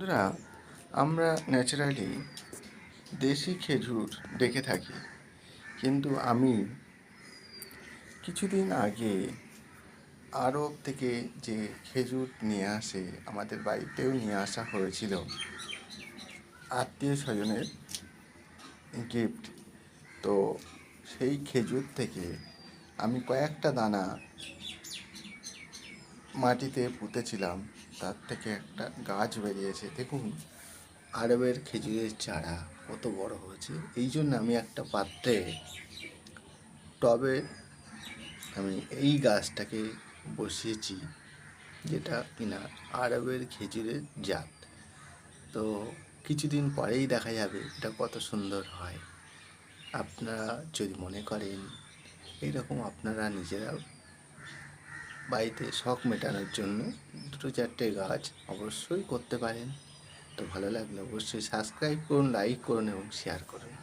বন্ধুরা, আমরা ন্যাচারালি দেশি খেজুর দেখে থাকি, কিন্তু আমি কিছুদিন আগে আরব থেকে যে খেজুর নিয়ে আসে আমাদের বাড়িতেও নিয়ে আসা হয়েছিল আত্মীয় স্বজনের গিফট। তো সেই খেজুর থেকে আমি কয়েকটা দানা মাটিতে পুঁতেছিলাম, তার থেকে একটা গাছ বেরিয়েছে। দেখুন, আরবের খেজুরের চারা কত বড় হয়েছে। এই জন্য আমি একটা পাত্রে টবে আমি এই গাছটাকে বসিয়েছি, যেটা কিনা আরবের খেজুরের জাত। তো কিছুদিন পরেই দেখা যাবে এটা কত সুন্দর হয়। আপনারা যদি মনে করেন এইরকম আপনারা নিজেরাও বাড়িতে শখ মেটানোর জন্য দুটো চারটে গাছ অবশ্যই করতে পারেন। তো ভালো লাগলে অবশ্যই সাবস্ক্রাইব করুন, লাইক করুন এবং শেয়ার করুন।